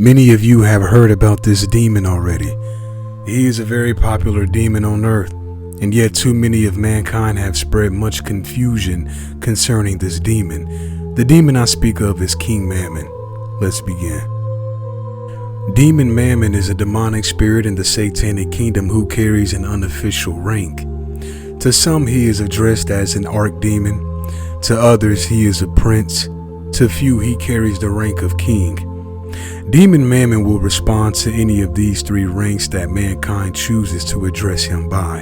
Many of you have heard about this demon already. He is a very popular demon on earth, and yet too many of mankind have spread much confusion concerning this demon. The demon I speak of is King Mammon. Let's begin. Demon Mammon is a demonic spirit in the satanic kingdom who carries an unofficial rank. To some he is addressed as an archdemon, to others he is a prince, to few he carries the rank of king. Demon Mammon will respond to any of these three ranks that mankind chooses to address him by.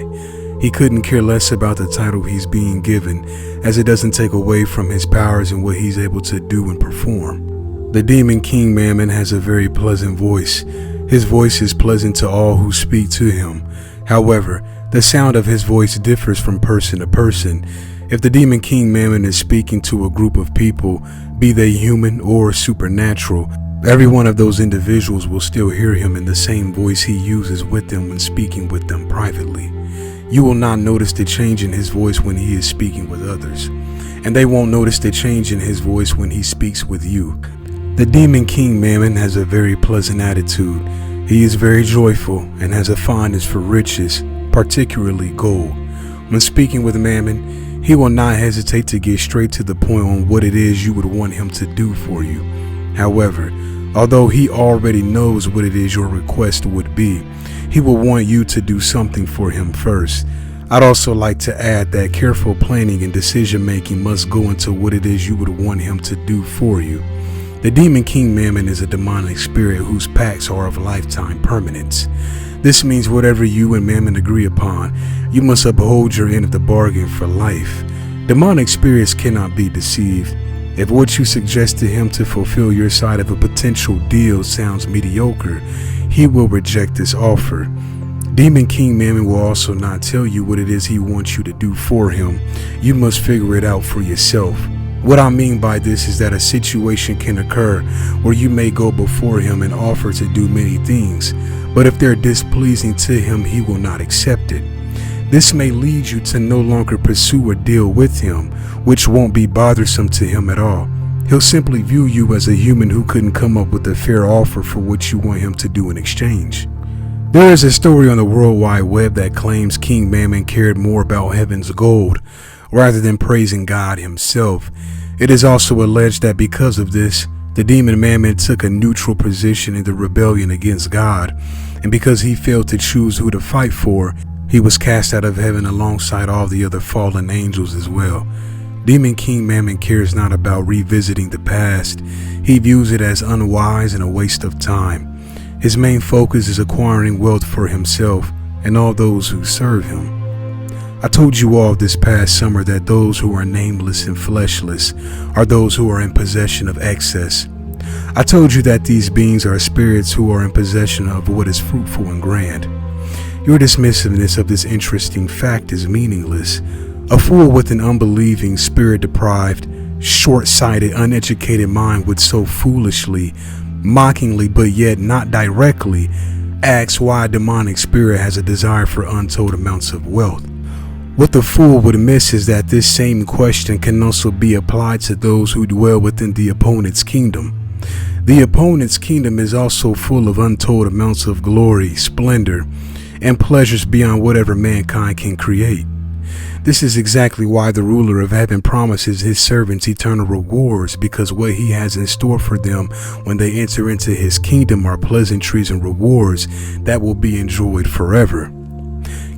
He couldn't care less about the title he's being given, as it doesn't take away from his powers and what he's able to do and perform. The demon King Mammon has a very pleasant voice. His voice is pleasant to all who speak to him. However, the sound of his voice differs from person to person. If the demon King Mammon is speaking to a group of people, be they human or supernatural, every one of those individuals will still hear him in the same voice he uses with them when speaking with them privately. You will not notice the change in his voice when he is speaking with others, and they won't notice the change in his voice when he speaks with you. The demon King Mammon has a very pleasant attitude. He is very joyful and has a fondness for riches, particularly gold. When speaking with Mammon, he will not hesitate to get straight to the point on what it is you would want him to do for you. However, although he already knows what it is your request would be, he will want you to do something for him first. I'd also like to add that careful planning and decision making must go into what it is you would want him to do for you. The demon King Mammon is a demonic spirit whose pacts are of lifetime permanence. This means whatever you and Mammon agree upon, you must uphold your end of the bargain for life. Demonic spirits cannot be deceived. If what you suggest to him to fulfill your side of a potential deal sounds mediocre, he will reject this offer. Demon King Mammon will also not tell you what it is he wants you to do for him. You must figure it out for yourself. What I mean by this is that a situation can occur where you may go before him and offer to do many things, but if they're displeasing to him, he will not accept it. This may lead you to no longer pursue a deal with him, which won't be bothersome to him at all. He'll simply view you as a human who couldn't come up with a fair offer for what you want him to do in exchange. There is a story on the World Wide Web that claims King Mammon cared more about heaven's gold rather than praising God himself. It is also alleged that because of this, the demon Mammon took a neutral position in the rebellion against God, and because he failed to choose who to fight for, he was cast out of heaven alongside all the other fallen angels as well. Demon King Mammon cares not about revisiting the past. He views it as unwise and a waste of time. His main focus is acquiring wealth for himself and all those who serve him. I told you all this past summer that those who are nameless and fleshless are those who are in possession of excess. I told you that these beings are spirits who are in possession of what is fruitful and grand. Your dismissiveness of this interesting fact is meaningless. A fool with an unbelieving, spirit-deprived, short-sighted, uneducated mind would so foolishly, mockingly, but yet not directly, ask why a demonic spirit has a desire for untold amounts of wealth. What the fool would miss is that this same question can also be applied to those who dwell within the opponent's kingdom. The opponent's kingdom is also full of untold amounts of glory, splendor, and pleasures beyond whatever mankind can create. This is exactly why the ruler of heaven promises his servants eternal rewards, because what he has in store for them when they enter into his kingdom are pleasantries and rewards that will be enjoyed forever.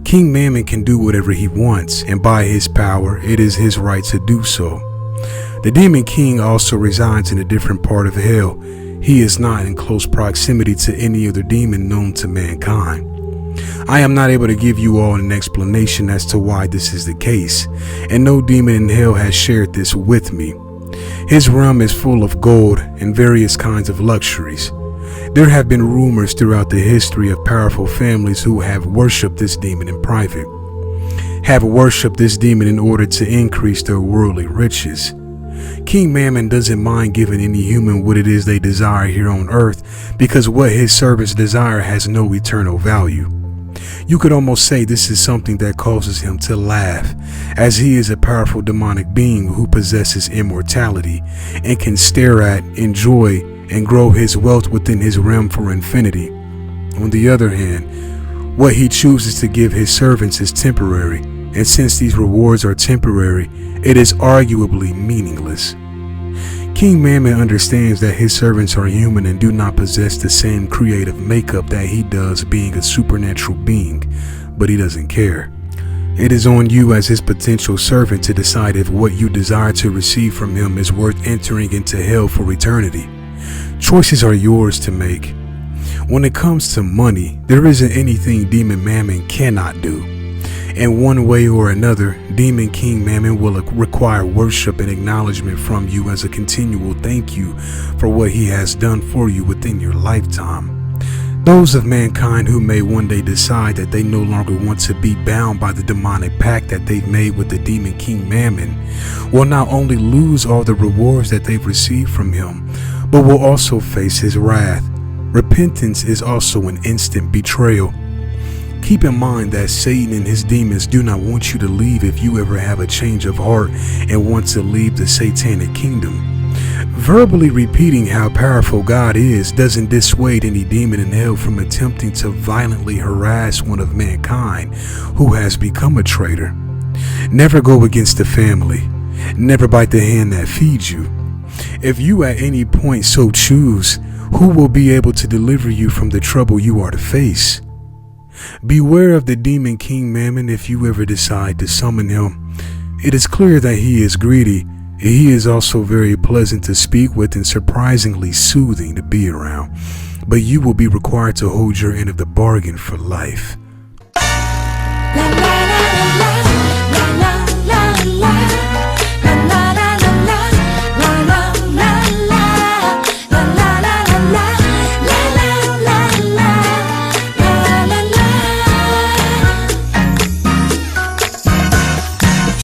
King Mammon can do whatever he wants, and by his power, it is his right to do so. The demon king also resides in a different part of hell. He is not in close proximity to any other demon known to mankind. I am not able to give you all an explanation as to why this is the case, and no demon in hell has shared this with me. His realm is full of gold and various kinds of luxuries. There have been rumors throughout the history of powerful families who have worshipped this demon in private, have worshipped this demon in order to increase their worldly riches. King Mammon doesn't mind giving any human what it is they desire here on earth, because what his servants desire has no eternal value. You could almost say this is something that causes him to laugh, as he is a powerful demonic being who possesses immortality and can stare at, enjoy, and grow his wealth within his realm for infinity. On the other hand, what he chooses to give his servants is temporary, and since these rewards are temporary, it is arguably meaningless. King Mammon understands that his servants are human and do not possess the same creative makeup that he does, being a supernatural being, but he doesn't care. It is on you as his potential servant to decide if what you desire to receive from him is worth entering into hell for eternity. Choices are yours to make. When it comes to money, there isn't anything Demon Mammon cannot do. In one way or another, Demon King Mammon will require worship and acknowledgement from you as a continual thank you for what he has done for you within your lifetime. Those of mankind who may one day decide that they no longer want to be bound by the demonic pact that they've made with the Demon King Mammon will not only lose all the rewards that they've received from him, but will also face his wrath. Repentance is also an instant betrayal. Keep in mind that Satan and his demons do not want you to leave if you ever have a change of heart and want to leave the satanic kingdom. Verbally repeating how powerful God is doesn't dissuade any demon in hell from attempting to violently harass one of mankind who has become a traitor. Never go against the family. Never bite the hand that feeds you. If you at any point so choose, who will be able to deliver you from the trouble you are to face? Beware of the Demon King Mammon if you ever decide to summon him. It is clear that he is greedy. He is also very pleasant to speak with and surprisingly soothing to be around, but you will be required to hold your end of the bargain for life.